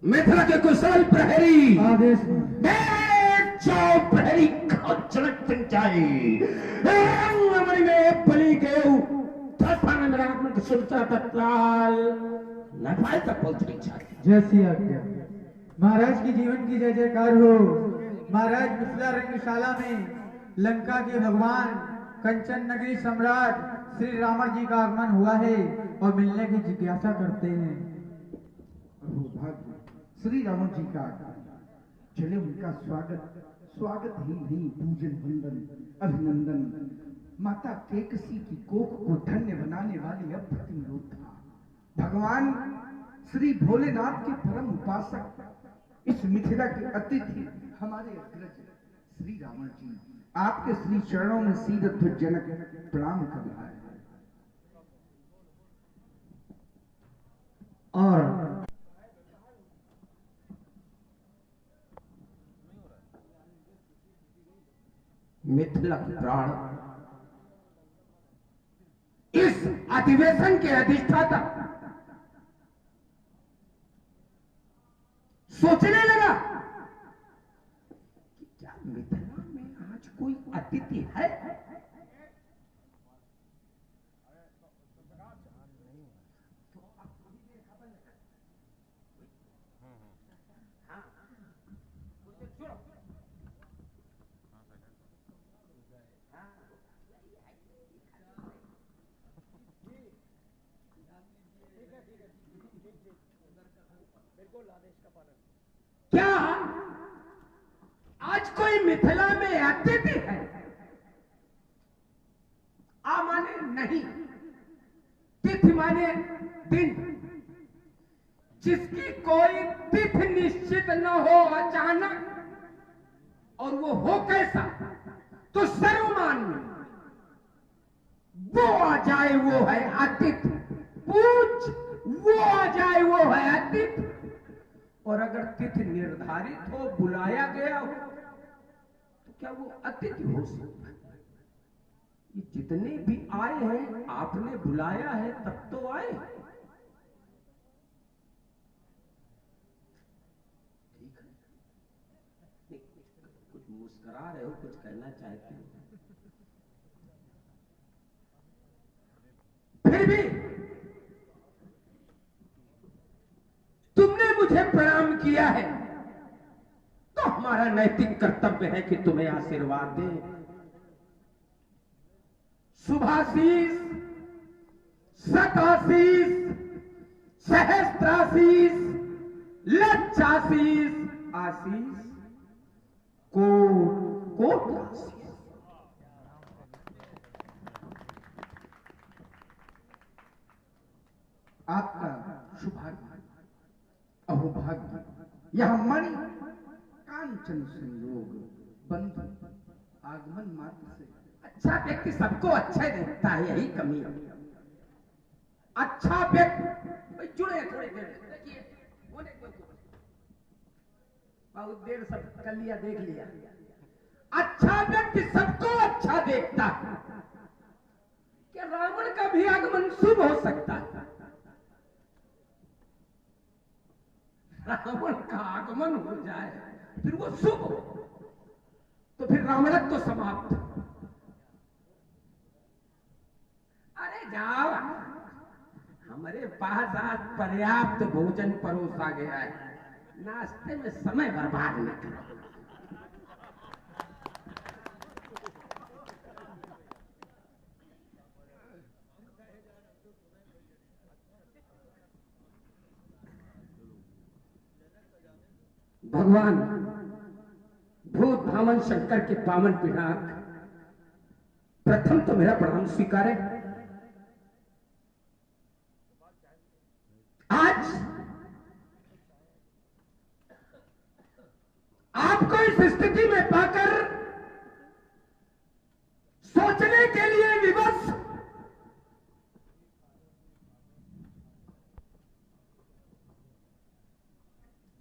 मिथिला के कुशल प्रहरी आदेश जाओ प्रहरी को चलक पंचाई रंगमणि में बलि गेऊ तथान नरात्मक सुनता तत्काल नेपाल तक पहुंचनी चाहिए। जैसी आज्ञा। महाराज की जीवन की जय जयकार हो। महाराज मिथिला रंगशाला में लंका के भगवान कंचन नगरी सम्राट श्री रावण जी का आगमन हुआ है और मिलने की जिज्ञासा करते हैं। भाग्य श्री रावण जी का चले उनका स्वागत ही नहीं, पूजन वंदन अभिनंदन। माता केकसी की कोख को धन्य बनाने वाले अप्रतिम योद्धा भगवान श्री भोलेनाथ के परम उपासक इस मिथिला के अतिथि हमारे अग्रज श्री रावण जी आपके श्री चरणों में सीधत्वजनक प्रणाम कर रहा है। और मिथिला प्राण इस अधिवेशन के अधिष्ठाता सोचने लगा कि क्या मिथिला में आज कोई अतिथि है। क्या आज कोई मिथिला में अतिथि है? आ माने नहीं, तिथि माने दिन। जिसकी कोई तिथि निश्चित न हो अचानक, और वो हो कैसा तो सर्वमान्य, वो आ जाए वो है अतिथि। पूछ, वो आ जाए वो है अतिथि। और अगर तिथि निर्धारित हो, बुलाया गया हो, तो क्या वो अतिथि हो सकता है? ये जितने भी आए हैं आपने बुलाया है तब तो आए। ठीक है, कुछ मुस्कुरा रहे हो, कुछ कहना चाहते हो? फिर भी तुमने मुझे प्रणाम किया है तो हमारा नैतिक कर्तव्य है कि तुम्हें आशीर्वाद दें। शुभाशीष, शताशीष, सहस्त्राशीष, लक्षाशीष, आशीष, कोट आशीष। आपका शुभागमन अहोभाग्य, यह मणि कांचन संयोग बंधु आगमन मात्र से। अच्छा व्यक्ति सबको अच्छा देखता है, यही कमी है। अच्छा व्यक्ति जुड़े थोड़ी देर, देखिए बहुत देर सब कर लिया, देख लिया। अच्छा व्यक्ति सबको अच्छा देखता है। क्या रावण का भी आगमन शुभ हो सकता है? रावण का आगमन हो जाए फिर वो शुभ हो, तो फिर रावणत्व तो समाप्त। अरे जाओ, हमारे पास आज पर्याप्त भोजन परोसा गया है, नाश्ते में समय बर्बाद न करो। भगवान भूत भावन शंकर के पावन पिनाक, प्रथम तो मेरा प्रणाम स्वीकारें। आज आपको इस स्थिति में पाकर सोचने के लिए विवश,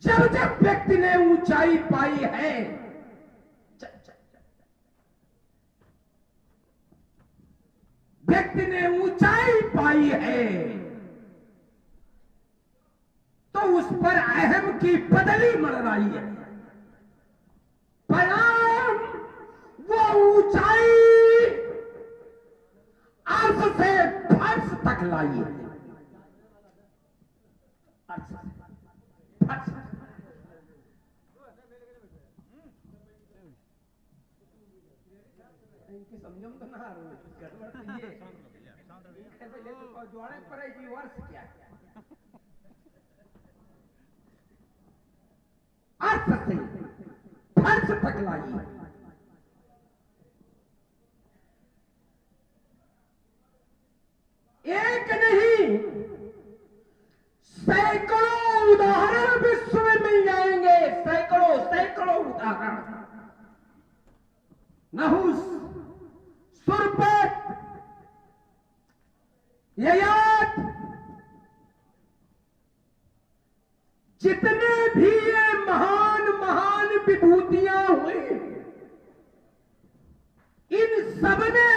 जब जब व्यक्ति ने ऊंचाई पाई है, व्यक्ति ने ऊंचाई पाई है, तो उस पर अहम की बदली मंडराई है। परिणाम वो ऊंचाई अर्श से फर्श तक लाई है। अर्श से फर्श तक। इनकी समझम तो ना आ रही है, गड़बड़ तो ये पहले तो जोड़े पर ही वर्ष क्या है। अर्थ से फर्श तक लाई। एक नहीं सैकड़ों उदाहरण विश्व में मिल जाएंगे, सैकड़ों सैकड़ों उदाहरण। नहुस, सुरपत, ययात, जितने भी ये महान महान विभूतियां हुई, इन सब ने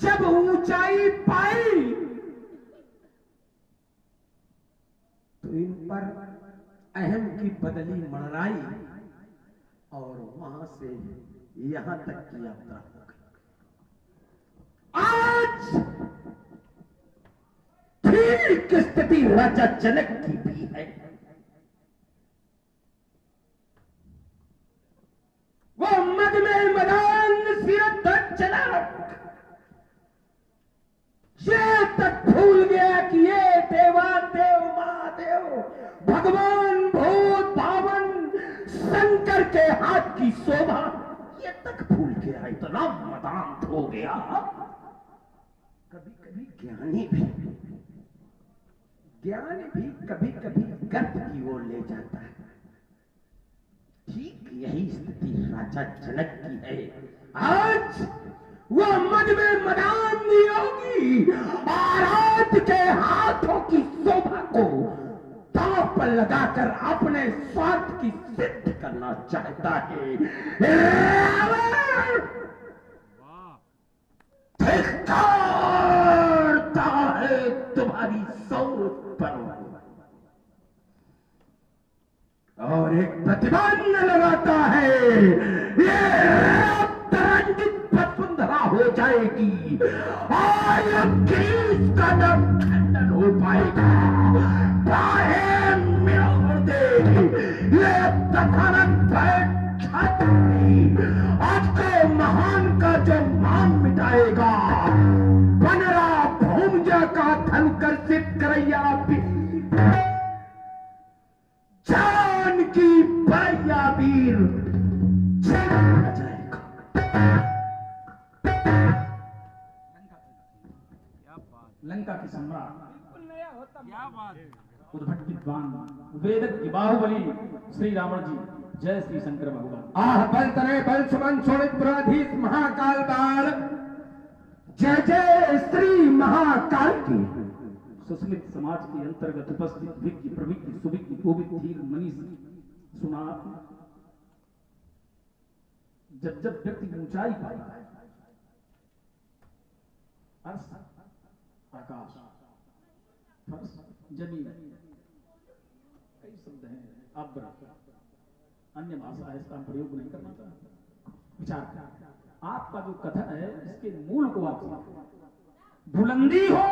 जब ऊंचाई पाई तो इन पर अहम की बदली मंडराई और वहां से यहां तक की यात्रा हो गई। आज ठीक स्थिति राजा जनक की भी है। वो मद में मदान सिर तक चला, ये तक भूल गया कि ये देवादेव महादेव भगवान भूत भावन शंकर के हाथ की शोभा, ये तक भूल गया। इतना मदान हो गया। कभी कभी ज्ञानी भी कभी कभी गर्भ की ओर ले जाता है। ठीक यही स्थिति राजा जनक की है। आज वह मद में मदान योगी आराध के हाथों की शोभा को दांव पर लगाकर अपने स्वार्थ की सिद्ध करना चाहता है। धिक्कारता है तुम्हारी सोच पर, और एक प्रतिबंध लगाता है। ये तरंगित वसुंधरा हो जाएगी और इसका न खंडन हो पाएगा। चाहे मिलोड़ देगी ये तथानंद छात्री आपको महान का जो मान मिटाएगा। बनरा भूमजा का धन कर्षित करैया भी जान की भैया वीर जाएगा। लंका के सम्राट उद्भट विद्वान वेदक की बाहुबली श्री रावण जी, जय श्री शंकर भगवान। आह बल तने बल सुमन शोणित पुराधीश महाकाल बाल, जय जय श्री महाकाल की। सुस्मित समाज के अंतर्गत उपस्थित विज्ञ प्रविज्ञ सुविज्ञ कोविद धीर मनीष सुना। जब जब व्यक्ति ऊंचाई पाता है, अर्श, आकाश, फर्श, जमीन, कई शब्द हैं। अब्र, अन्य भाषा है, इसका प्रयोग नहीं करना चाहता। विचार कर, आपका जो कथन है इसके मूल को आप बुलंदी हो,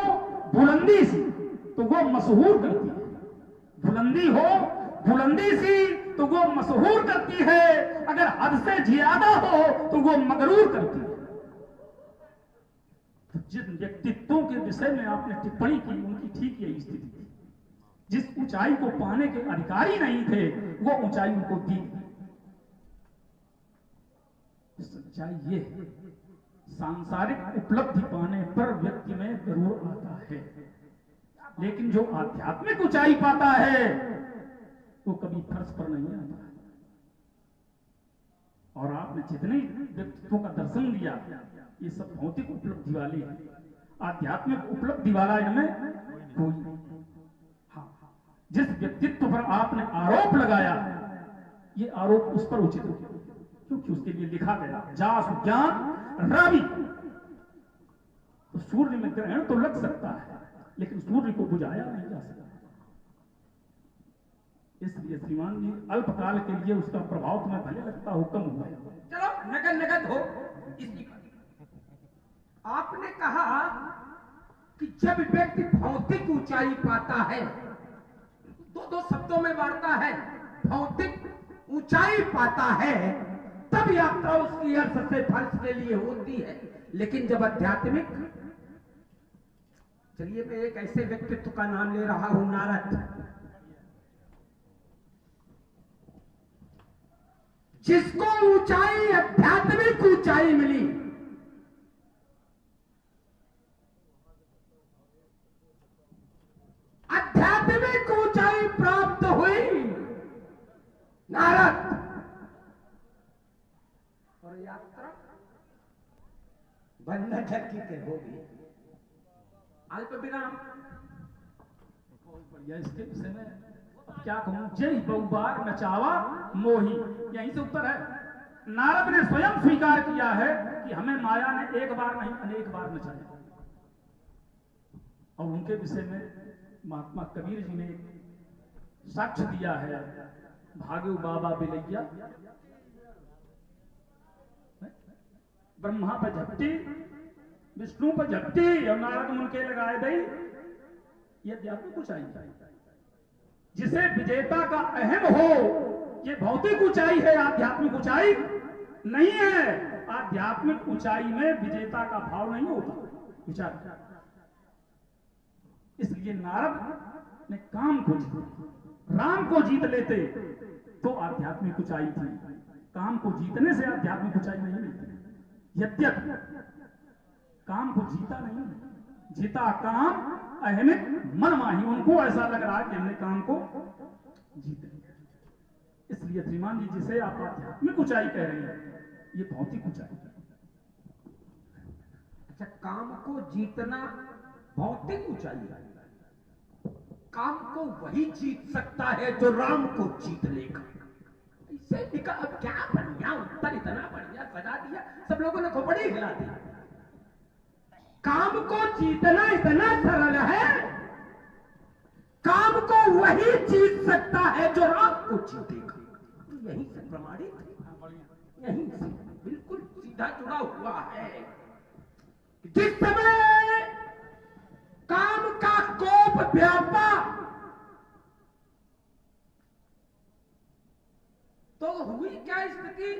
बुलंदी सी तो वो मशहूर करती है। बुलंदी हो, बुलंदी सी तो वो मशहूर करती है। अगर हद से ज्यादा हो तो वो मगरूर करती है। तो जिन व्यक्तित्वों के विषय में आपने टिप्पणी की, उनकी ठीक यही स्थिति थी। जिस ऊंचाई को पाने के अधिकारी नहीं थे, वो ऊंचाई उनको दी। सच्चाई ये है, सांसारिक उपलब्धि पाने पर व्यक्ति में गरूर आता है, लेकिन जो आध्यात्मिक ऊंचाई पाता है वो कभी फर्श पर नहीं आता। और आपने जितने व्यक्तित्वों का दर्शन दिया, ये सब भौतिक उपलब्धि वाले हैं। आध्यात्मिक उपलब्धि वाला इनमें कोई नहीं। हाँ, जिस व्यक्तित्व पर आपने आरोप लगाया, ये आरोप उस पर उचित हो, क्योंकि उसके लिए लिखा गया जासु ज्ञान रवि। तो सूर्य में ग्रहण तो लग सकता है, लेकिन सूर्य को बुझाया नहीं जा सकता। इसलिए श्रीमान जी अल्पकाल के लिए उसका प्रभाव तुम्हें भले लगता हो कम हुआ। चलो नगद नगद हो इसी पर। आपने कहा कि जब व्यक्ति भौतिक ऊंचाई पाता है, दो शब्दों में बांटता है, भौतिक ऊंचाई पाता है तब यात्रा उसकी अर्थ से फर्श के लिए होती है। लेकिन जब आध्यात्मिक, चलिए मैं एक ऐसे व्यक्तित्व का नाम ले रहा हूं, नारद, जिसको ऊंचाई, आध्यात्मिक ऊंचाई मिली। आध्यात्मिक ऊंचाई प्राप्त हुई नारद, और यात्रा बंदा झटकी के होगी। अल्प विराम। बढ़िया, इसके विषय में क्या कहूं, जय बहुबार नचावा मोही, यहीं से उत्तर है। नारद ने स्वयं स्वीकार किया है कि हमें माया ने एक बार नहीं अनेक बार नचाया। और उनके विषय में महात्मा कबीर जी ने साक्ष्य दिया है, भाग्य बाबा बिलैया, ब्रह्मा पर झपटी, विष्णु पर झपटी और नारद मुनके लगाए दई। ये अध्यात्मिक ऊंचाई है, जिसे विजेता का अहम हो। ये भौतिक ऊंचाई है, आध्यात्मिक ऊंचाई नहीं है। आध्यात्मिक ऊंचाई में विजेता का भाव नहीं होता। विचार, इसलिए नारद ने काम को जीता। राम को जीत लेते तो आध्यात्मिक ऊंचाई थी, काम को जीतने से आध्यात्मिक ऊंचाई नहीं मिलती। यद्यपि काम को जीता नहीं, जीता काम अहमिक मनमाही, उनको ऐसा लग रहा है कि हमने काम को जीत लिया। इसलिए श्रीमान जी जिसे आप आध्यात्मिक ऊंचाई कह रहे हैं, ये भौतिक ऊंचाई है। अच्छा, काम को जीतना भौतिक ऊंचाई है। काम को वही जीत सकता है जो राम को जीत लेगा। इससे लिखा, अब क्या बढ़िया उत्तर, इतना बढ़िया सजा दिया, सब लोगों ने खोपड़ी हिला दी। काम को जीतना इतना सरल है, काम को वही जीत सकता है जो राम को जीतेगा। यही से प्रमाणित, यही से बिल्कुल सीधा जुड़ा हुआ है। जिस समय काम का कोप व्यापा तो हुई क्या स्थिति?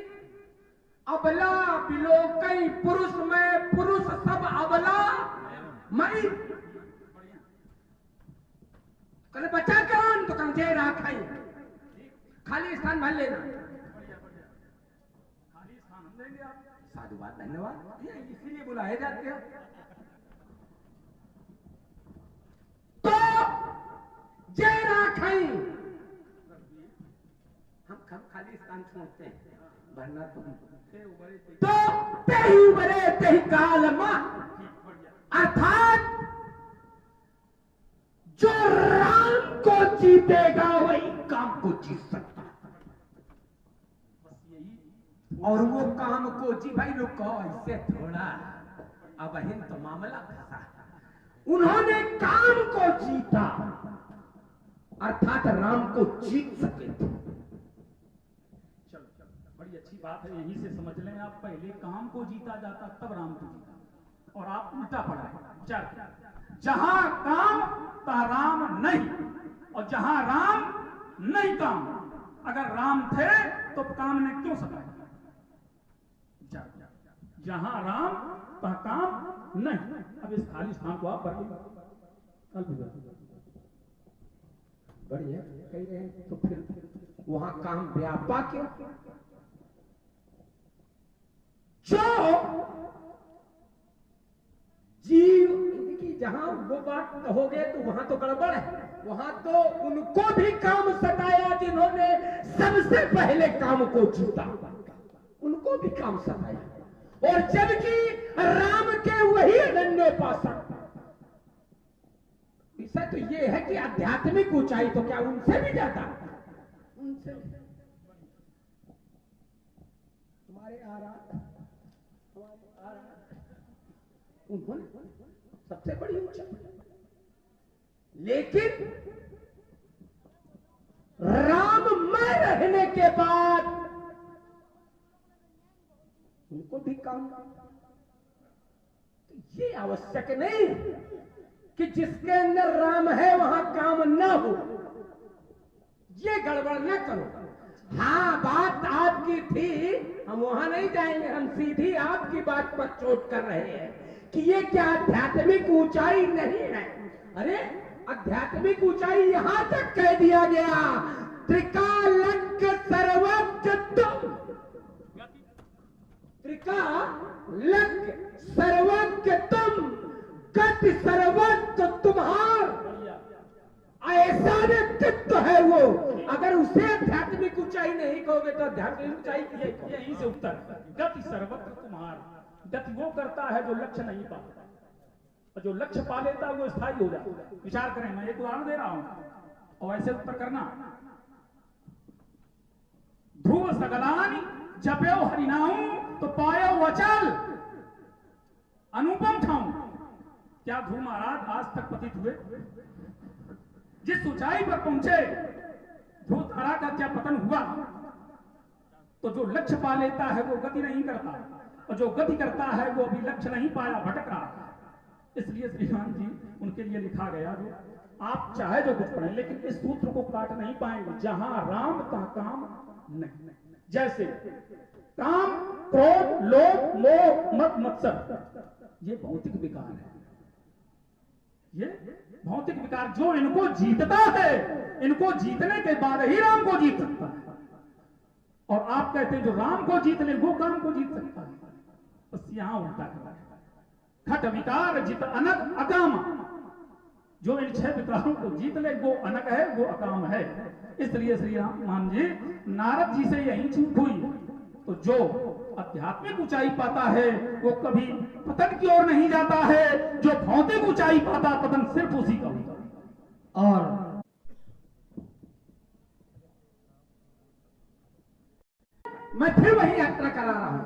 अबला बिलोकई पुरुष में, पुरुष सब अबला मई। कल बचा कौन? तो कंजे राखाई, खाली स्थान भर लेना। खाली स्थान हम देंगे आप। साधुवाद, धन्यवाद, इसीलिए बुलाए जाते हैं। तो जय राखाई, हम खाली स्थान छोड़ते हैं, भरना तुम। तो तेही उबरे तेही काल मां, अर्थात जो राम को जीतेगा वही काम को जीत सकता है। और वो काम को जी, भाई रुको, इससे थोड़ा अब हिंद तो मामला फंसा। उन्होंने काम को जीता, अर्थात राम को जीत सके। बड़ी अच्छी बात है, यहीं से समझ लें आप। पहले काम को जीता जाता तब राम को जीता, और आप उल्टा पड़ा है। जहां काम तहां राम नहीं, और जहां राम नहीं काम। अगर राम थे तो काम ने क्यों सताया? जहां राम तहां काम नहीं। अब इस खाली स्थान को आप भर बढ़िया कह रहे हैं, तो फिर वहां काम व्यापा क्यों? जो जीव की, जहां वो बात कहोगे तो वहां तो गड़बड़ है। वहां तो उनको भी काम सताया जिन्होंने सबसे पहले काम को जीता, उनको भी काम सताया। और जबकि राम के वही अनन्योपासक। विषय तो ये है कि आध्यात्मिक ऊंचाई तो क्या उनसे भी ज्यादा, उनसे तुम्हारे उन्होंने सबसे बड़ी ऊंचाई। लेकिन राम के बाद उनको भी काम। ये आवश्यक नहीं कि जिसके अंदर राम है वहां काम न हो, ये गड़बड़ न करो। हाँ, बात आपकी थी, हम वहां नहीं जाएंगे, हम सीधी आपकी बात पर चोट कर रहे हैं कि ये क्या आध्यात्मिक ऊंचाई नहीं है। अरे आध्यात्मिक ऊंचाई यहां तक कह दिया गया, त्रिकालज्ञ सर्वज्ञ तुम, त्रिकालज्ञ सर्वज्ञ तुम, गति सर्वज्ञ तुम्हार। ऐसा व्यक्तित्व है वो, अगर उसे आध्यात्मिक ऊंचाई नहीं कहोगे तो आध्यात्मिक ऊंचाई यहीं से उत्तर। गति सर्वत्र तुम्हार। गति वो करता है जो लक्ष्य नहीं पाता, और जो लक्ष्य पा लेता है वो स्थायी हो जाता है। विचार करें, मैं एक उदाहरण दे रहा हूं और ऐसे उत्तर करना। ध्रुव सगलानी जप्यो हरिनाम तो पायो वचल अनुपम ठाऊं। क्या ध्रुव महाराज आज तक पतित हुए? जिस ऊंचाई पर पहुंचे, ध्रुव तारा का क्या पतन हुआ? तो जो लक्ष्य पा लेता है वो गति नहीं करता, और जो गति करता है वो अभी लक्ष्य नहीं पाया, भटक रहा। इसलिए श्रीमान जी उनके लिए लिखा गया, जो आप चाहे जो कुछ पढ़ें लेकिन इस सूत्र को काट नहीं पाएंगे। जहां राम तहां काम नहीं। जैसे काम, क्रोध, लोभ, मोह, मत, मत्सर, ये भौतिक विकार है। ये भौतिक विकार जो इनको जीतता है, इनको जीतने के बाद ही राम को जीत सकता है। और आप कहते हैं जो राम को जीत ले वो काम को जीत सकता है। बस यहां उल्टा कर रहा है। खट विकार जित अनक अकाम। जो इन 6 विकारों को जीत ले वो अनक है, वो अकाम है। इसलिए श्री राम जी नारद जी से यही चूक हुई। तो जो आध्यात्मिक ऊंचाई पाता है वो कभी पतन की ओर नहीं जाता है, जो भौतिक ऊंचाई पाता पतन सिर्फ उसी का होता है। और मैं फिर वही यात्रा करा रहा हूं,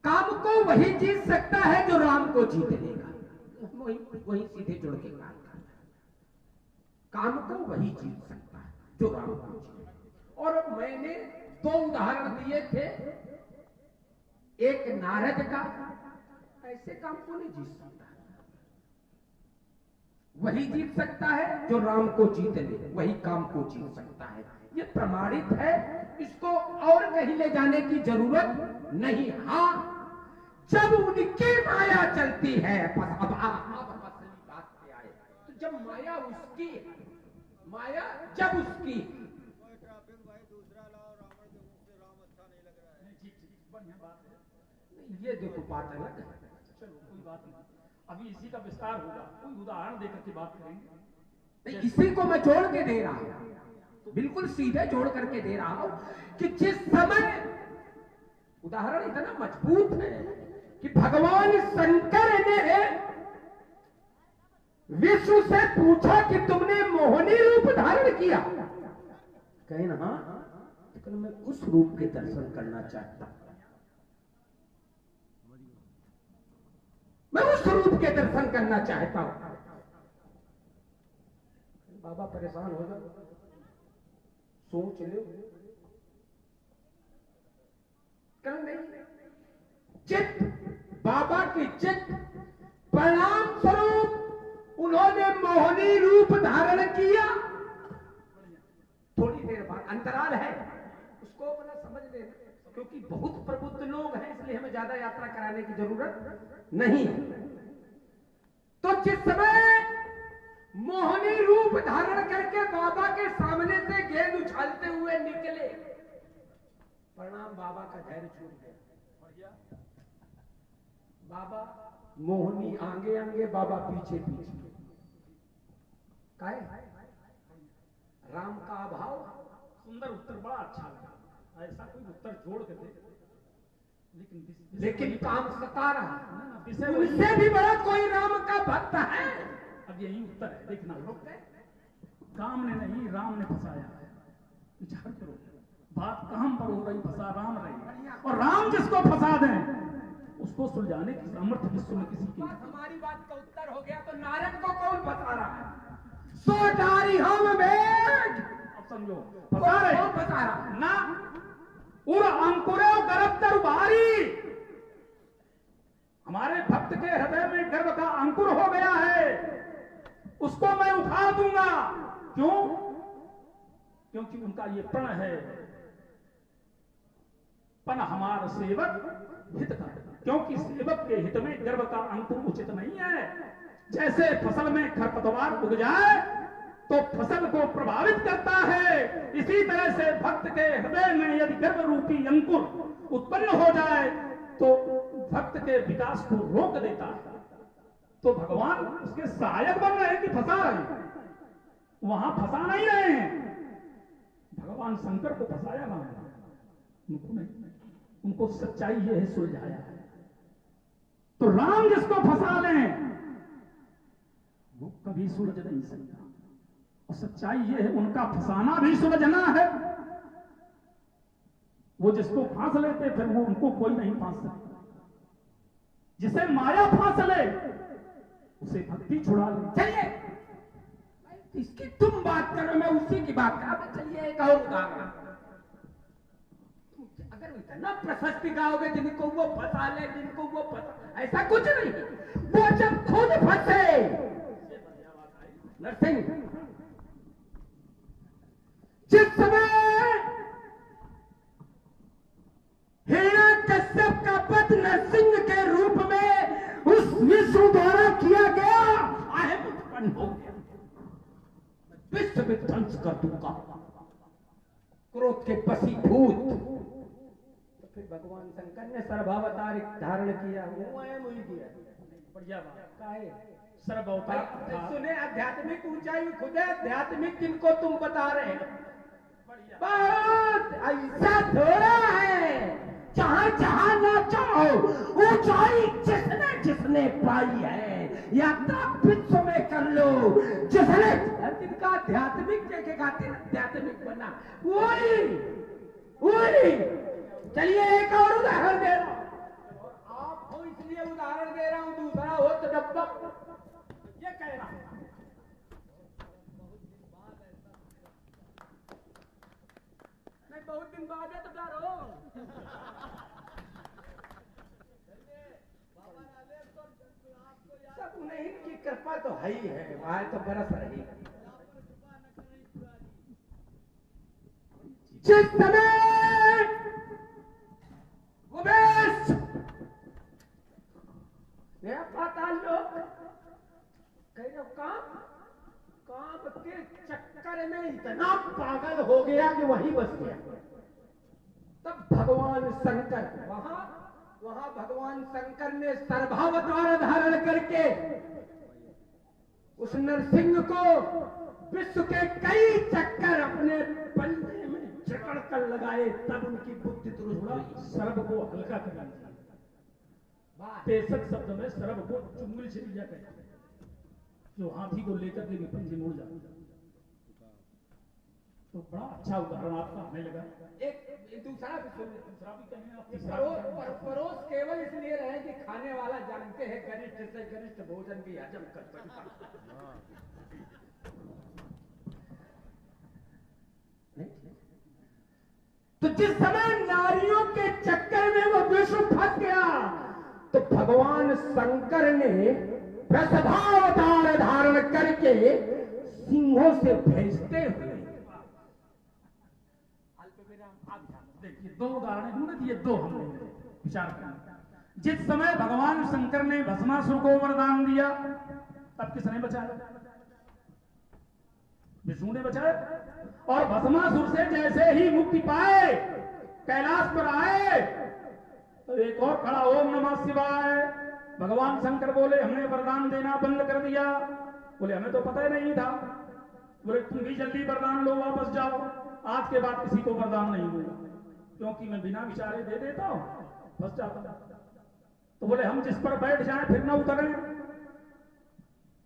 काम को वही जीत सकता है जो राम को जीत लेगा। वही सीधे जुड़ के काम को वही जीत सकता है जो राम को जीत। और मैंने 2 उदाहरण दिए थे, एक नारद का, ऐसे काम को नहीं जीत सकता, वही जीत सकता है जो राम को जीत ले, वही काम को जीत सकता है। ये प्रमाणित है, इसको और कहीं ले जाने की जरूरत नहीं। हाँ, जब उनकी माया चलती है, अब असली बात पे आए, तो जब माया उसकी, माया जब उसकी, ये देखो बात अलग है। चलो कोई बात नहीं, अभी इसी का विस्तार होगा, कोई उदाहरण देकर के बात करेंगे। इसी को मैं जोड़ के दे रहा हूं, बिल्कुल सीधे जोड़ करके दे रहा हूं कि जिस समय, उदाहरण इतना मजबूत है कि भगवान शंकर ने विष्णु से पूछा कि तुमने मोहिनी रूप धारण किया, कहे ना हाँ, लेकिन मैं उस रूप के दर्शन करना चाहता हूं, मैं उस रूप के दर्शन करना चाहता हूं। बाबा परेशान हो जाओ, सोच लो, कर नहीं। चित्त, बाबा की चित्त, परिणाम स्वरूप उन्होंने मोहिनी रूप धारण किया। थोड़ी देर बाद अंतराल है, उसको अपना समझ लेना, क्योंकि बहुत प्रबुद्ध लोग हैं, इसलिए हमें ज्यादा यात्रा कराने की जरूरत नहीं है। तो जिस समय मोहिनी रूप धारण करके बाबा के सामने से गेंद उछालते हुए निकले, प्रणाम, बाबा का धैर्य छूट गया। बाबा मोहिनी आगे आगे, बाबा पीछे पीछे। काहे? राम का अभाव। सुंदर उत्तर, बड़ा अच्छा लगा। ऐसा कोई उत्तर जोड़ के दे, लेकिन काम सता रहा, विषय उससे भी बड़ा कोई राम का भक्त है। अब यही उत्तर है, देखना। काम ने नहीं, राम ने फंसाया है। विचार करो, बात काम पर हो रही, फंसा राम रही, और राम जिसको फंसा दें उसको सुलझाने की सामर्थ्य विश्व में किसी की। हमारी बात का उत्तर हो गया, तो नारद को कौन फंसा रहा है? सो डारी हम भेद। अब समझो फंसा रहे कौन फंसा रहा? ना उर अंकुरे गर्भ भारी। हमारे भक्त के हृदय में गर्भ का अंकुर हो गया है, उसको मैं उखाड़ दूंगा। क्यों? क्योंकि उनका ये प्रण है, पन हमारा सेवक हित का। क्योंकि सेवक के हित में गर्भ का अंकुर उचित नहीं है। जैसे फसल में खरपतवार उग जाए तो फसल को प्रभावित करता है, इसी तरह से भक्त के हृदय में यदि गर्भ रूपी अंकुर उत्पन्न हो जाए तो भक्त के विकास को रोक देता है। तो भगवान उसके सहायक बन रहे हैं कि फंसा रहे हैं? वहां फंसा नहीं रहे हैं, भगवान शंकर को फंसाया ना, उनको नहीं, उनको सच्चाई ये है सुलझाया है। तो राम जिसको फंसा लें वो कभी सुलझ नहीं सकता, और सच्चाई ये है उनका फंसाना भी सुलझना है। वो जिसको फांस लेते फिर वो उनको कोई नहीं फांस सकता। जिसे माया फांस ले उसे भक्ति छुड़ा ले। चलिए इसकी तुम बात करो, मैं उसी की बात कर। चलिए एक और उदाहरण, अगर इतना प्रशस्ति गाओगे जिनको वो फंसा ले, जिनको वो फंसा, ऐसा कुछ नहीं। वो जब खुद फंसे, नरसिंह जिस समय हिरण्यकश्यप का वध नरसिंह के रूप में उस विष्णु द्वारा किया गया, अहम उत्पन्न हो गया, विश्व विध्वंस कर दूंगा, क्रोध के वशीभूत। तो फिर भगवान शंकर ने सर्वावतार धारण किया, वो अहम हुई किया। बढ़िया बात काहे? सर्वअवतार सुने आध्यात्मिक ऊंचाई खुद है, आध्यात्मिक जिनको तुम बता रहे हो, बहुत ऐसा थोड़ा है। जहां जहां ना चाहो ऊंचाई जिसने जिसने पाई है, यात्रा विश्व में कर लो, जिसने जिनका आध्यात्मिक देखेगा आध्यात्मिक बना, वही वही। चलिए एक और उदाहरण दे रहा हूं, आपको इसलिए उदाहरण दे रहा हूं, दूसरा हो तो डब्बा। ये कह रहा हूं मैं, बहुत दिन बाद है तो डरो। सब उन्हीं की कृपा तो है ही है, वहां तो बरस रही है। जिस समय उमेश गया पाताल लोक, कह रहे काम के चक्कर में इतना पागल हो गया कि वहीं बस गया। तब भगवान शंकर वहां भगवान शंकर ने सर्वावतार धारण करके उस नरसिंह को विश्व के कई चक्कर अपने पल्ले में जकड़ कर लगाए, तब उनकी बुद्धि दुरुस्त हुई। सर्व को हल्का करना चाहिए। तेसक शब्द में सर्व को चुंगल छिड़िया कहते हैं, जो हाथी को लेकर के विपंजी मुड़ जाता। तो बड़ा अच्छा उदाहरण आपका हमें लगा। एक दूसरा भी सुन, दूसरा भी कहें आप, तीसरा भी कहें। परोस केवल इसलिए रहे कि खाने वाला जानते हैं गरिष्ठ से गरिष्ठ भोजन भी हजम कर सकता। तो जिस समय नारियों के चक्कर में वो विष्णु फंस गया, तो भगवान शंकर ने वृषभावतार धारण करके सिंहों से भेजते हुए, देखिए दो उदाहरण ढूंढे दिए, दो हमने विचार किया। जिस समय भगवान शंकर ने भस्मासुर को वरदान दिया, तब किसने बचाया? विष्णु ने बचाया। और भस्मासुर से जैसे ही मुक्ति पाए, कैलाश पर आए, तो एक और खड़ा, ओम नमः शिवाय। भगवान शंकर बोले हमने वरदान देना बंद कर दिया। बोले हमें तो पता ही नहीं था। बोले तुम भी जल्दी वरदान लो, वापस जाओ, आज के बाद किसी को वरदान नहीं दूंगा, क्योंकि मैं बिना विचारे दे देता हूं, फंस जाता हूं। तो बोले हम जिस पर बैठ जाएं फिर ना उतरे।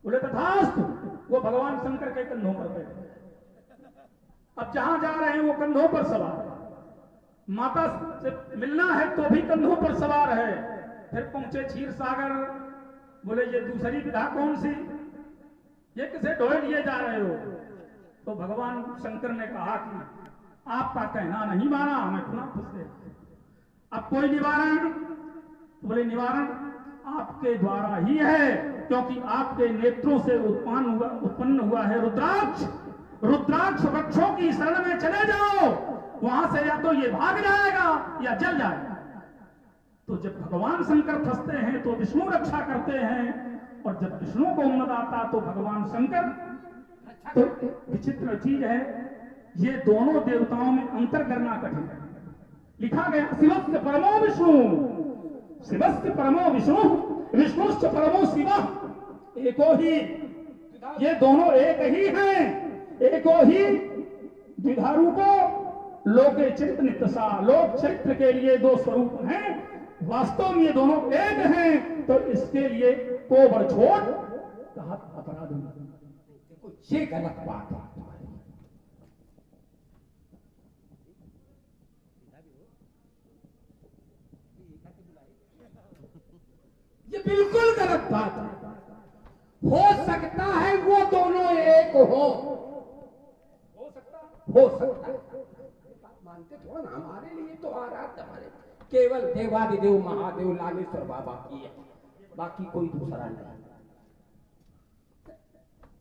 बोले तथास्तु। वो भगवान शंकर के कंधों पर बैठे। अब जहां जा रहे हैं वो कंधों पर सवार, माता से मिलना है तो भी कंधों पर सवार है। फिर पहुंचे क्षीर सागर। बोले ये दूसरी विधा कौन सी, ये किसे ढोए लिए जा रहे हो? तो भगवान शंकर ने कहा कि आपका कहना नहीं माना, हमें पुनः फंसे। अब कोई निवारण? तो बोले निवारण आपके द्वारा ही है, क्योंकि आपके नेत्रों से उत्पन्न हुआ है रुद्राक्ष। रुद्राक्ष वृक्षों की शरण में चले जाओ, वहां से या तो ये भाग जाएगा या जल जाएगा। तो जब भगवान शंकर फंसते हैं तो विष्णु रक्षा करते हैं, और जब विष्णु को उन्नत आता तो भगवान शंकर। तो विचित्र चीज है, ये दोनों देवताओं में अंतर करना कठिन है। लिखा गया शिवस्य परमो विष्णु, शिवस्य परमो विष्णु, विष्णुश्च परमो शिव। एको ही, ये दोनों एक ही हैं। एको ही द्विधा रूपो लोके चित्त नित्यसा। लोक चरित्र के लिए दो स्वरूप हैं, वास्तव में ये दोनों एक हैं। तो इसके लिए को बड़छोड़ कहा अपराध। देखो ये गलत बात है। ये बिल्कुल गलत बात है। हो सकता है वो दोनों एक हो सकता है। मानते थोड़ा ना, हमारे लिए तो आराध्य हमारे केवल देवादिदेव महादेव लालेश्वर बाबा की है, बाकी कोई दूसरा नहीं।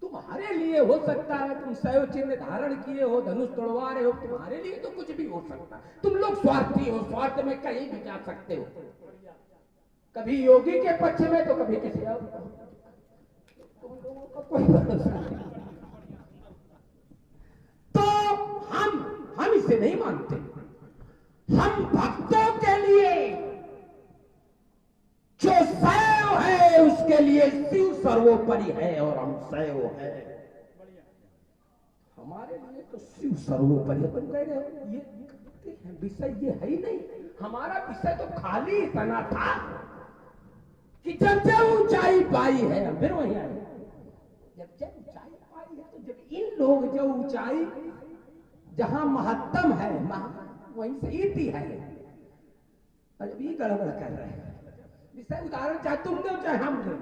तुम्हारे लिए हो सकता है, तुम शैव चिन्ह धारण किए हो, धनुष तलवार हो, तुम्हारे लिए तो कुछ भी हो सकता है। तुम लोग स्वार्थी हो, स्वार्थ में कहीं भी जा सकते हो, कभी योगी के पक्ष में तो कभी किसी और। तुम लोगों का कोई भरोसा नहीं। तो हम इसे नहीं मानते। हम भक्तों के लिए जो शैव है उसके लिए शिव सर्वोपरि है और हम शैव है। हमारे लिए तो शिव सर्वोपरि है। तुम कह रहे हो ये विषय ये है ही नहीं। हमारा विषय तो खाली इतना था कि जब ऊंचाई पाई है, फिर वही आए। जब ऊंचाई पाई है, तो जब इन लोग जो ऊंचाई जहां महत्तम है वहीं से इति है, अभी गड़बड़ कर रहे हैं। विषय उदाहरण चाहे तुम दो चाहे हम दो,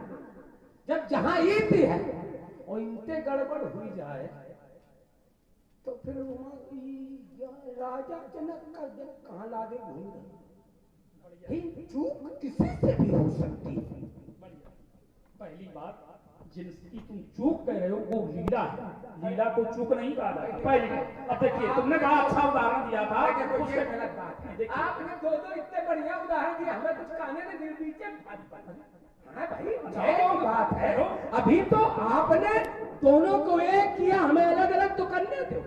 जब जहां इति है और इनसे गड़बड़ हुई जाए तो फिर राजा जनक का जन कहां लागे घूम रहे। चूक किसी से भी हो सकती है। पहली बात, जिनकी तुम चूक कह रहे हो वो लीला है, लीला को चूक नहीं कहा जाता। पहली बात, अब देखिए तुमने कहा अच्छा उदाहरण दिया था, उससे गलत बात है। आपने दो इतने बढ़िया उदाहरण दिए, हमें कुछ कहने ने दिल पीछे भाई बात है। अभी तो आपने दोनों को एक किया, हमें अलग अलग तो करने दो,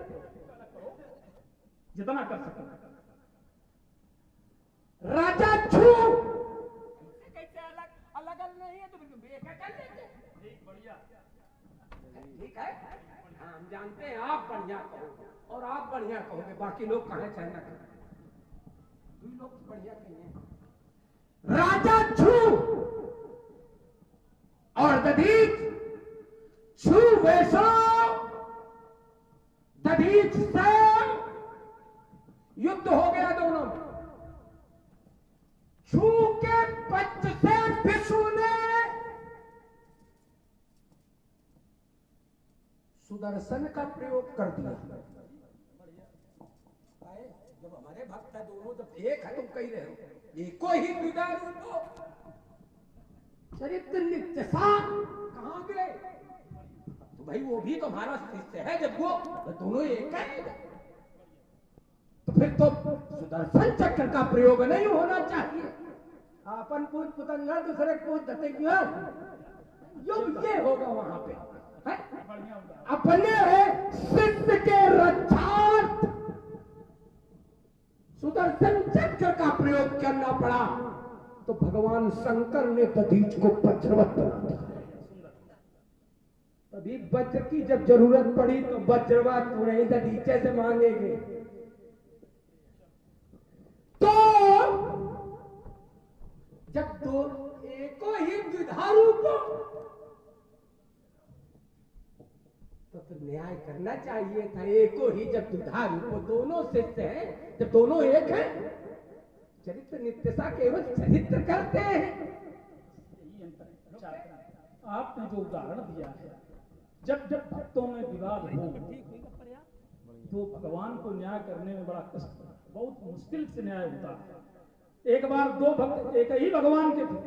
जितना कर सकते। राजा छू कैसे अलग अलग नहीं है तो कर लेते। ठीक है, हम जानते हैं आप बढ़िया कहोगे और आप बढ़िया कहोगे, बाकी लोग कहें चाहे ना कहें, दो लोग बढ़िया कहेंगे। राजा छू और दधीच, छू वैसो दधीच से युद्ध हो गया दोनों में। छू के पक्ष से विष्णु ने सुदर्शन का प्रयोग कर दिया। जब हमारे भक्त है दोनों, जब एक है, तुम कह रहे हो एको ही द्विधा रूपो चरित्र नित्य सा कहां गए? तो भाई वो भी तुम्हारा शिष्य है, जब वो दोनों एक है तो फिर तो सुदर्शन चक्र का प्रयोग नहीं होना चाहिए। अपन पूछ पुतंगा दूसरे पूछ दते क्यों? युग ये होगा वहां पे है? अपने शिष्य के रक्षार्थ सुदर्शन चक्र का प्रयोग करना पड़ा, तो भगवान शंकर ने दधीच को वज्रवत बना दिया। तभी वज्र की जब जरूरत पड़ी तो वज्रवत नहीं दधीचे से मांगेंगे। तो जब दो एको ही द्विधारू को तो न्याय करना चाहिए था। एको ही जब द्विधारू को, दोनों शिष्य हैं, जब दोनों एक हैं, चरित्र नित्यता केवल चरित्र करते हैं। यही अंतर है। आपने जो उदाहरण दिया है, जब जब भक्तों में विवाद हो तो भगवान को न्याय करने में बड़ा कष्ट है, बहुत मुश्किल से न्याय होता है। एक बार दो भक्त एक ही भगवान के थे,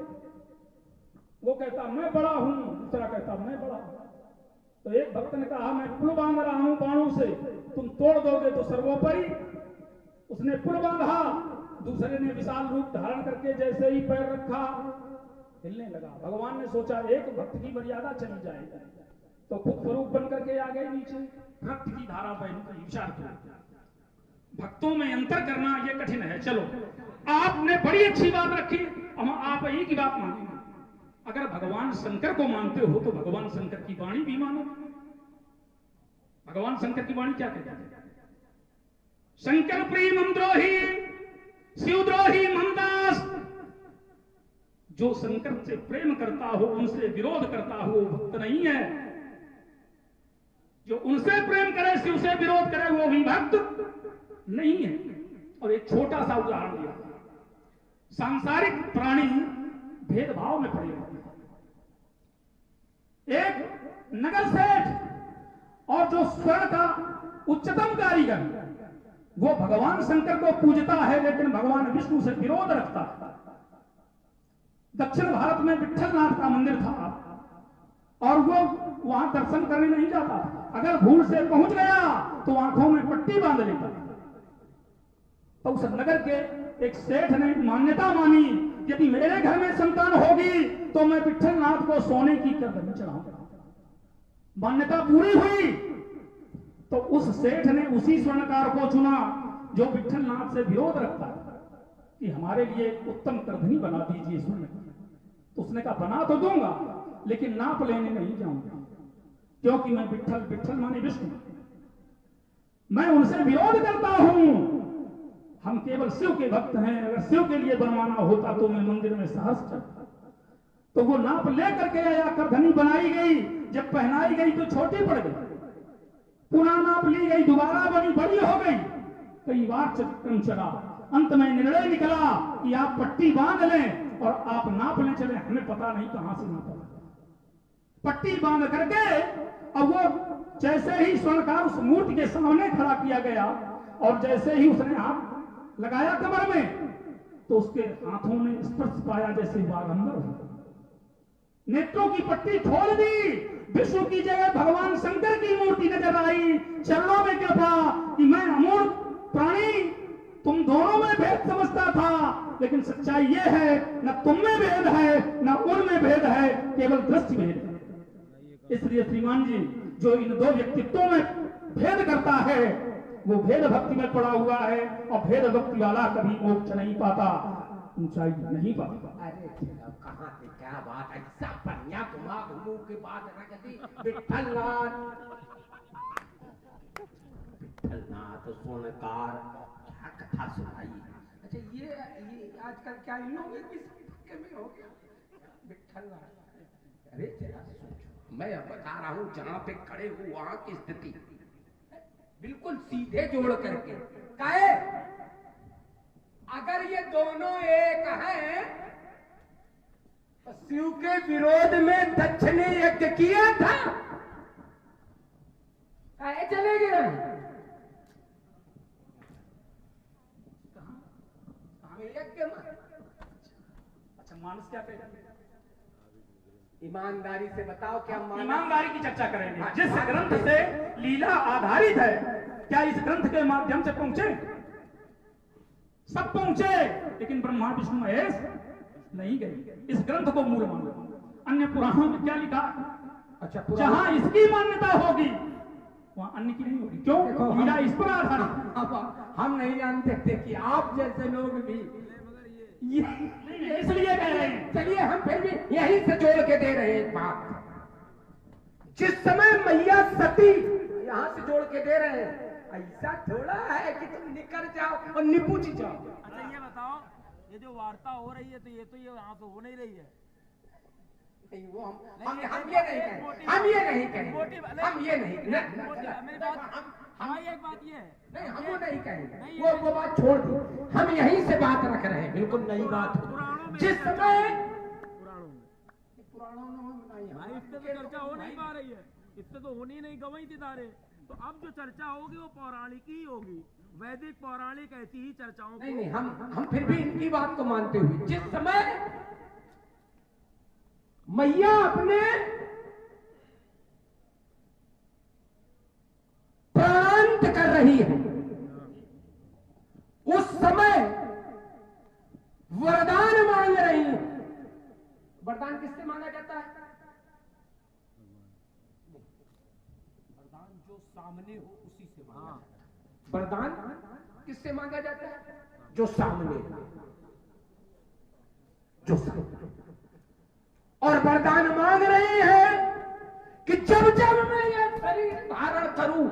वो कहता मैं बड़ा हूं, दूसरा कहता मैं बड़ा हूं। तो एक भक्त ने कहा मैं पुल बांध रहा हूं बाणों से, तुम तोड़ दोगे तो सर्वोपरि। उसने पुल बांधा, दूसरे ने विशाल रूप धारण करके जैसे ही पैर रखा हिलने लगा। भगवान ने सोचा एक भक्त की मर्यादा चली जाएगी, तो खुद स्वरूप बन करके आ गए नीचे, रक्त की धारा बहने विचार किया। भक्तों में अंतर करना यह कठिन है। चलो आपने बड़ी अच्छी बात रखी, हम आप ही की बात मानेंगे। अगर भगवान शंकर को मानते हो तो भगवान शंकर की वाणी भी मानो। भगवान शंकर की वाणी क्या कहती है? शंकर प्रेम द्रोही शिवद्रोही ममदास। जो शंकर से प्रेम करता हो उनसे विरोध करता हो वो भक्त नहीं है। जो उनसे प्रेम करे शिव से विरोध करे वो भी भक्त नहीं है। और एक छोटा सा उदाहरण दिया, सांसारिक प्राणी भेदभाव में पड़े रहते हैं। एक नगर सेठ और जो स्वर्ण का उच्चतम कारीगर, वो भगवान शंकर को पूजता है लेकिन भगवान विष्णु से विरोध रखता है। दक्षिण भारत में विट्ठलनाथ का मंदिर था और वो वहां दर्शन करने नहीं जाता। अगर भूल से पहुंच गया तो आंखों में पट्टी बांध लेता। तो उस नगर के एक सेठ ने मान्यता मानी, यदि मेरे घर में संतान होगी तो मैं विट्ठलनाथ को सोने की करदनी चढ़ाऊंगा। मान्यता पूरी हुई तो उस सेठ ने उसी स्वर्णकार को चुना जो विट्ठलनाथ से विरोध रखता है कि हमारे लिए उत्तम करधनी बना दीजिए स्वर्ण की। तो उसने कहा बना तो दूंगा लेकिन नाप लेने नहीं जाऊंगा, क्योंकि मैं विट्ठल, विट्ठल माने विष्णु, मैं उनसे विरोध करता हूं। हम केवल शिव के भक्त हैं, अगर शिव के लिए बनवाना होता तो मैं मंदिर में साहस करता। तो वो नाप लेकर के आया, करधनी बनाई गई, जब पहनाई गई तो छोटी पड़ गई, पुनः नाप ली गई, दोबारा बनी, बड़ी हो गई, कई बार चक्कर चला। अंत में निर्णय निकला कि आप पट्टी बांध लें और आप नाप लें, चले हमें पता नहीं कहां से नापा। पट्टी बांध करके अब वो जैसे ही स्वर्णकार उस मूर्ति के सामने खड़ा किया गया और जैसे ही उसने हाथ लगाया कमर में तो उसके हाथों ने स्पर्श पाया जैसे बागंबर हो। नेत्रों की पट्टी खोल दी, विष्णु की जगह भगवान शंकर की मूर्ति नजर आई। चरणों में कृपा कि मैं अमूर्त प्राणी, तुम दोनों में भेद समझता था, लेकिन सच्चाई यह है न तुम में भेद है न उनमें भेद है, केवल दृष्टि भेद है। इसलिए श्रीमान जी जो इन दो व्यक्तित्वों में भेद करता है वो भेद भक्ति में पड़ा हुआ है, और भेद भक्ति वाला कभी मोक्ष नहीं पाता, ऊंचाई नहीं पाता। अरे कहां से क्या बात, ऐसा बढ़िया घुमा घुमू के बाद विट्ठलनाथ, विट्ठलनाथ सोनकार क्या कथा सुनाई। अच्छा ये आजकल क्या इन लोगों के में हो गया विट्ठलनाथ। अरे जरा सोचो, मैं अब बता रहा हूं जहां पे खड़े हो वहां की स्थिति बिल्कुल सीधे जोड़ करके काहे, अगर ये दोनों एक हैं तो शिव के विरोध में दक्ष ने यज्ञ किया था, काहे चले गए? यज्ञ अच्छा मानस क्या कहेगा? ईमानदारी से बताओ क्या ईमानदारी की चर्चा करेंगे। जिस ग्रंथ से लीला आधारित है, क्या इस ग्रंथ के माध्यम से पहुंचे? सब पहुंचे, लेकिन ब्रह्मा विष्णु महेश नहीं गए। इस ग्रंथ को मूल मानो। अन्य पुराणों में क्या लिखा? अच्छा जहां इसकी मान्यता होगी वहां अन्य की नहीं होगी। क्यों? लीला इस पर आधारित। हम नहीं जानते थे कि आप जैसे लोग भी इसलिए कह रहे हैं। चलिए हम फिर भी यहीं से जोड़ के दे रहे हैं बात। जिस समय मैया सती यहां से जोड़ के दे रहे हैं, ऐसा थोड़ा है कि तुम निकल जाओ और निपुच जाओ। अच्छा ये बताओ, ये जो वार्ता हो रही है तो ये यहाँ तो हो नहीं रही है। नहीं वो हम ये नहीं कहें, हम ये नहीं कहें, हम ये नहीं मेरी बात, हमारी एक बात ये है, नहीं हम वो नहीं कहेंगे, वो बात छोड़ दी। हम यहीं से बात रख रहे हैं, बिल्कुल नई बात। जिस समय पुराणों में भाई इससे तो चर्चा हो नहीं पा रही है, इससे तो होनी नहीं, गवाई थी तारे। तो अब जो चर्चा होगी वो पौराणिक ही होगी, वैदिक पौराणिक ऐसी ही चर्चाओं नहीं नहीं, हम फिर भी इनकी बात को मानते हुए, जिस समय मैया अपने प्राणांत कर रही है, उस समय वरदान मांग रही है। वरदान किससे मांगा जाता है? वरदान जो सामने हो उसी से मांगा जाता है। वरदान किससे मांगा जाता है? जो सामने हो, जो सामने। और वरदान मांग रही है कि जब जब मैं यह शरीर धारण करूं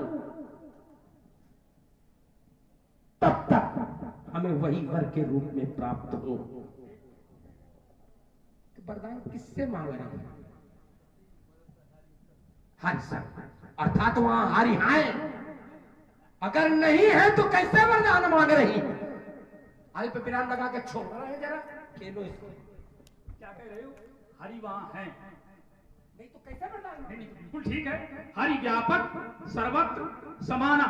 तब तक हमें वही वर के रूप में प्राप्त हो। तो वरदान किससे मांग रही है? हरि से, अर्थात वहां हरि है। अगर नहीं है तो कैसे वरदान मांग रही है? अल्प विराम लगा के छोड़ रहे हैं, जरा खेलो इसको। क्या कह रहे हो? हरि वहां है नहीं तो कैसे वरदान मांग रही है? बिल्कुल ठीक है। हरि व्यापक सर्वत्र समाना,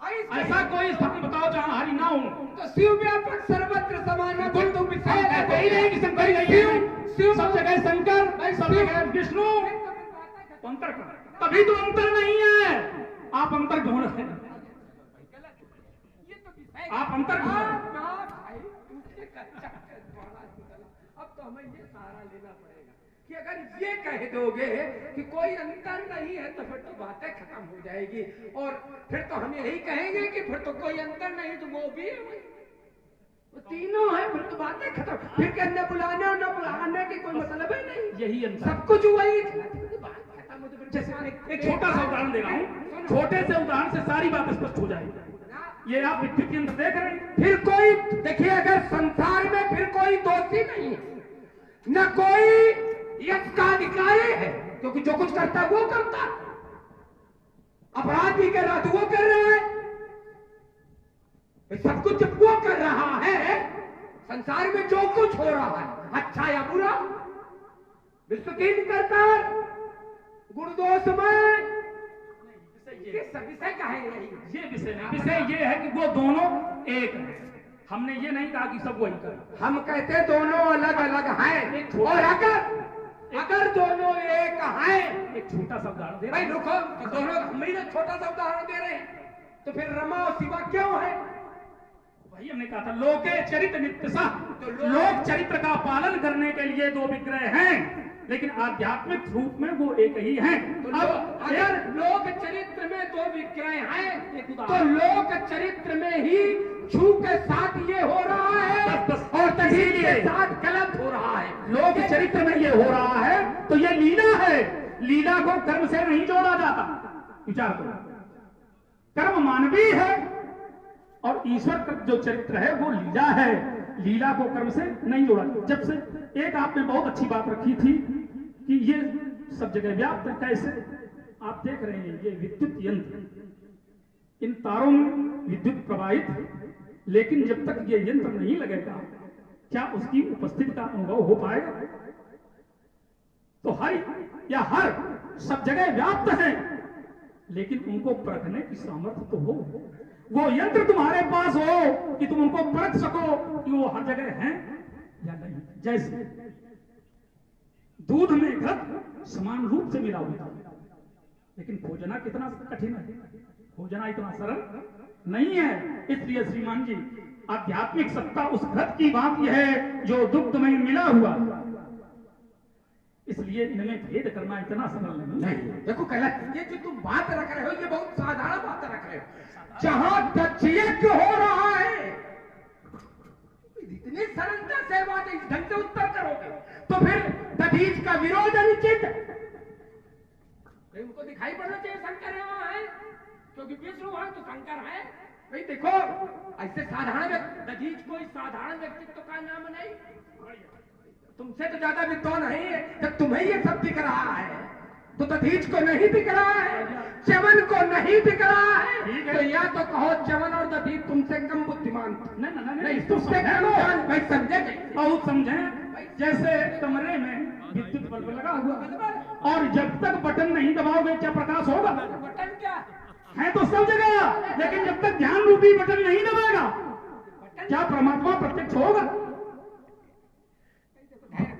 ऐसा कोई स्थान बताओ जहां हरि ना हो। तो शिव व्यापक सर्वत्र समान कोई तो विषय कहते ही नहीं कि शंकर ही नहीं है। शिव सब जगह शंकर, सब जगह विष्णु, अंतर का तभी तो अंतर नहीं है। आप अंतर ढूंढ रहे हैं, आप अंतर ढूंढ रहे हैं। अब तो हमें ये सहारा लेना पड़ेगा कि अगर ये कह दोगे कि कोई अंतर नहीं है तो फिर तो बातें खत्म हो जाएगी, और फिर तो हम यही कहेंगे कि फिर तो कोई अंतर नहीं, तो वो भी है, वो तीनों है, फिर तो बातें खत्म। फिर के न बुलाने और न बुलाने की कोई मतलब ही नहीं, यही अंतर। सब कुछ वही बात खत्म हो। तो जैसे एक छोटा सा उदाहरण दे रहा हूँ, छोटे से उदाहरण से सारी बात स्पष्ट हो जाएगी। ये आप विद्युत यंत्र देख रहे हैं। फिर कोई देखिए, अगर संसार में फिर कोई दोषी नहीं है, न कोई यश का अधिकारी है, क्योंकि जो कुछ करता है वो करता है। अपराध भी कर रहा तो वो कर रहा है, सब कुछ जब वो कर रहा है, संसार में जो कुछ हो रहा है अच्छा या बुरा, विश्व तीन करता है, गुण दोष में विषय का है यही। ये विषय नहीं, विषय ये है कि वो दोनों एक है। हमने ये नहीं कहा कि सब वही कर, हम कहते दोनों अलग अलग हैं, और अगर दोनों एक हैं, एक छोटा सा उदाहरण दे। भाई रुको, दोनों हम ही ना छोटा सा उदाहरण दे रहे हैं, तो फिर रमा और शिवा क्यों है? वही हमने कहा था, लोके चरित्र नित्य सा, तो लोक चरित्र का पालन करने के लिए दो विग्रह हैं, लेकिन आध्यात्मिक रूप में वो एक ही हैं। तो अगर लोक चरित्र में दो विग्रह हैं, तो लोक चरित्र में ही छू के साथ ये हो रहा है, और तभी के साथ गलत हो रहा है। लोक चरित्र में ये हो रहा है तो ये लीला है। लीला को कर्म से नहीं जोड़ा जाता, विचार करो। कर्म मानवीय है और ईश्वर का जो चरित्र है वो लीला है। लीला को कर्म से नहीं जोड़ा। जब से एक आपने बहुत अच्छी बात रखी थी कि ये सब जगह व्याप्त है। कैसे? आप देख रहे हैं ये विद्युत यंत्र, इन तारों में विद्युत प्रवाहित है, लेकिन जब तक ये यंत्र नहीं लगेगा क्या उसकी उपस्थिति का अनुभव हो पाएगा? तो हर सब जगह व्याप्त है, लेकिन उनको परखने की सामर्थ्य तो हो। वो यंत्र तुम्हारे पास हो कि तुम उनको परख सको कि वो हर जगह हैं या नहीं। जैसे दूध में घृत समान रूप से मिला हुआ, लेकिन खोजना कितना कठिन है, खोजना इतना सरल नहीं है। इसलिए श्रीमान जी, आध्यात्मिक सत्ता उस घृत की बात यह है जो दुग्ध में मिला हुआ, इसलिए इनमें भेद करना इतना सरल नहीं। देखो कैलाश, ये जो तुम बात रख रहे हो ये बहुत साधारण बात रख रहे हो। जहां दक्षयज्ञ हो रहा है, इतनी सरलता से बात, इस ढंग से उत्तर करोगे तो फिर दधीच का विरोध अनुचित। उनको दिखाई पड़ना चाहिए शंकर यहाँ है, क्योंकि विष्णु है तो शंकर है। भाई देखो, ऐसे साधारण दधीच कोई साधारण व्यक्तित्व का नाम नहीं, तुमसे तो ज्यादा विद्वान है। जब तुम्हें ये सब दिख रहा है तो दधीच को नहीं दिख रहा है, च्यवन को नहीं दिख रहा है, तो या तो कहो च्यवन और दधीच तुमसे कम बुद्धिमान। नहीं, तुमसे कम भाई, समझे? बहुत समझे। जैसे कमरे में विद्युत बल्ब लगा हुआ और जब तक बटन नहीं दबाओगे क्या प्रकाश होगा? बटन है तो सब जगह, लेकिन जब तक ध्यान रूपी बटन नहीं दबाएगा क्या परमात्मा प्रत्यक्ष होगा?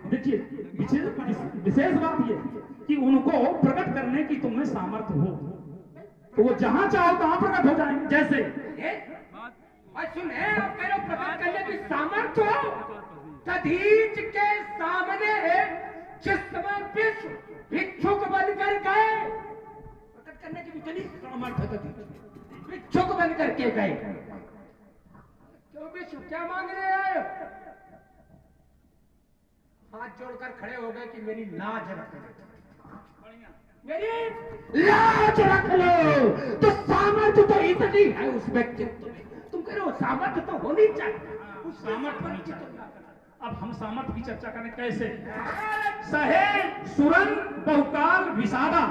देखिए विशेष बात ये कि उनको प्रकट करने की तुम्हें सामर्थ्य हो तो वो जहां चाहो तहां प्रकट हो जाएंगे। जैसे सुने आप कह रहे हो प्रकट करने की सामर्थ्य हो, दधीच के सामने जिस समय विश्व भिक्षुक बनकर गए, प्रकट करने की इतनी सामर्थ्य दधीच भिक्षुक बन करके गए। क्यों विश्व क्या मांग रहे आए? हाथ जोड़कर खड़े हो गए कि मेरी लाज रख लो, मेरी लाज रख लो। तो सामर्थ्य तो इतनी है उस व्यक्तित्व में, तुम कह रहे हो सामर्थ्य तो होनी चाहिए, उस सामर्थ्य होनी चाहिए। अब हम सामर्थ्य की चर्चा करें कैसे? सहे सुरन बहुकाल विषादा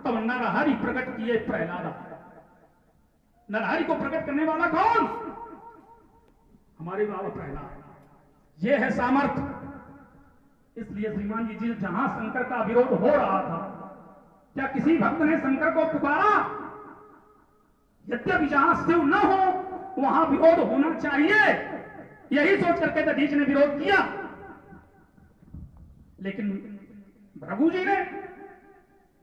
तब नरहरि प्रकट किए प्रहलादा। नरहरि को प्रकट करने वाला कौन? हमारे बाबा प्रहलाद। ये है सामर्थ्य। इसलिए श्रीमान जी जहां शंकर का विरोध हो रहा था, क्या किसी भक्त ने शंकर को पुकारा? यद्यपि जहां शिव न हो वहां विरोध होना चाहिए, यही सोच करके दधीच ने विरोध किया। लेकिन भृगु जी ने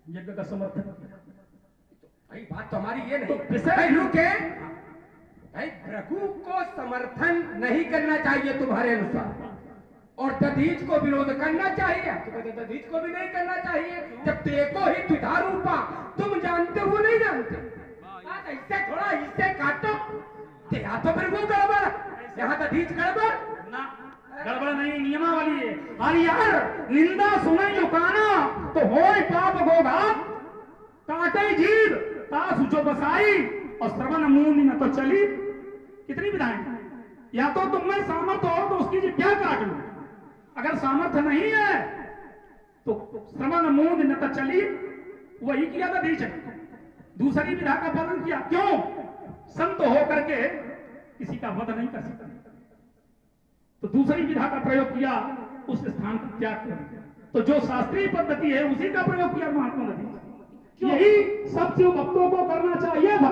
यज्ञ का समर्थन किया। भाई बात तो हमारी ये नहीं, तो के भाई भृगु को समर्थन नहीं करना चाहिए तुम्हारे अनुसार, और दधीच को विरोध करना चाहिए। तो कहते दधीच को भी नहीं करना चाहिए, जब देखो ही द्विधा रूपा, तुम जानते हो नहीं जानते। इससे थोड़ा इससे काटो, यहाँ तो भृगु गड़बड़, यहाँ दधीच गड़बड़ ना, गड़बड़ नहीं, नियमावली है। अरे यार निंदा सुने जो काना तो होय पाप गोघात, काटे जीव तासु जो बसाई और श्रवण मुंह न तो चली। कितनी विधाएं? या तो तुम में सामर्थ्य हो तो उसकी जिज्ञा काट लो, अगर सामर्थ्य नहीं है तो श्रवण मुंह न तो चली। वही किया था दधीच। दूसरी विधा का पालन किया। क्यों? संत होकर के किसी का वध नहीं कर सकता, तो दूसरी विधा का प्रयोग किया, उस स्थान का त्याग कर। तो जो शास्त्रीय पद्धति है उसी का प्रयोग किया महात्मा दधीच। यही सब शिव भक्तों को करना चाहिए था।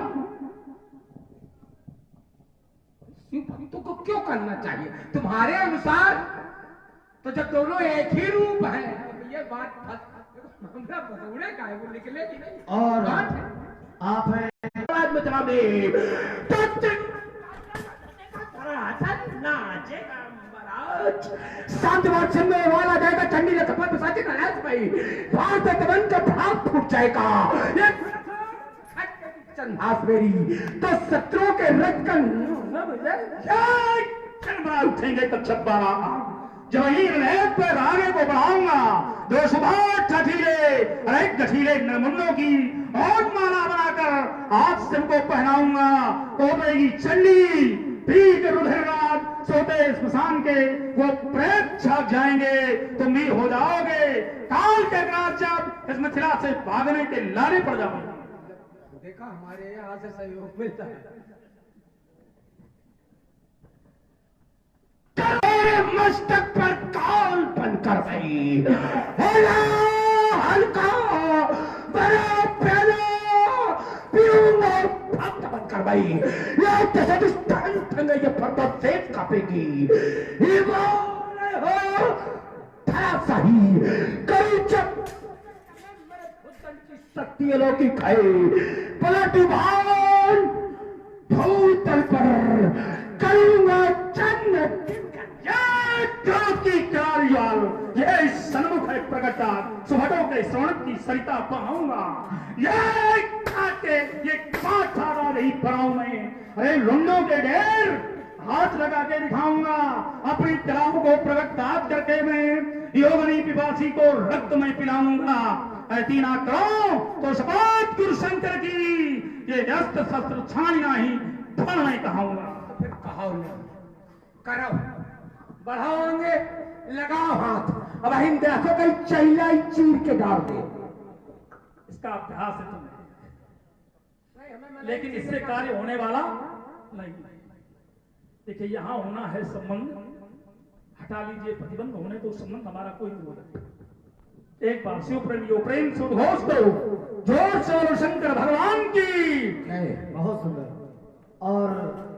शिव भक्तों को क्यों करना चाहिए तुम्हारे अनुसार? तो जब दोनों एक ही रूप है, ये बात हमरा बसौड़े का है, वो निकलेगी नहीं। और आप है शांत बात सुनने वाला जाएगा, चंडी ने खपत बसाती नाराज भाई, भारत तवन का भाग फूट जाएगा। चंदास मेरी तो शत्रुओं के रथ का उठेंगे तब छब्बा जब ही पर आगे को बढ़ाऊंगा, 208 गठीले नरमुंडों की और माला बनाकर आज सबको पहनाऊंगा। ओबेगी चंडी पीक रुधिरराज सोते स्मशान के, वो प्रेत छाप जाएंगे, तुम भी हो जाओगे काल के राज जब इस मिथिला से भागने के लाले पड़ जाओगे। देखा हमारे यहाँ से सहयोग मिलता है। मस्तक पर काल बनकर गई, हल्का बड़ा पहला पीऊंगा भक्त बनकर गई। ये पर्वत से कापेगी सही कई शक्ति अलौकिक है। पलट भावन भूतल पर करूंगा चंद की कालियाल, ये सन्मुख है प्रगटा, सुभटों के स्वर्ण की सरिता बहाऊंगा। ये काटे ये काठा नहीं पढ़ाऊं मैं, अरे लुंडों के ढेर हाथ लगा के दिखाऊंगा। अपनी कलाओं को प्रगटात करके मैं योगनी पिपासी को रक्त में पिलाऊंगा। ऐसी ना करो तो शपथ गुरु शंकर की, ये अस्त्र शस्त्र छानिया ही धन नहीं कहाऊंगा। तो फिर कहो करो, बढ़ाओगे, लगाओ हाथ, अब हम देखो कहीं चैला चीर के डाल दे। इसका अभ्यास है तुम्हें, लेकिन इससे कार्य होने वाला नहीं। देखिए यहां होना है संबंध, हटा लीजिए प्रतिबंध, होने तो संबंध हमारा कोई नहीं होगा। एक बार शिव प्रेमियों प्रेम से उद्घोष दो, जोर से बोलो शंकर भगवान की। बहुत सुंदर। और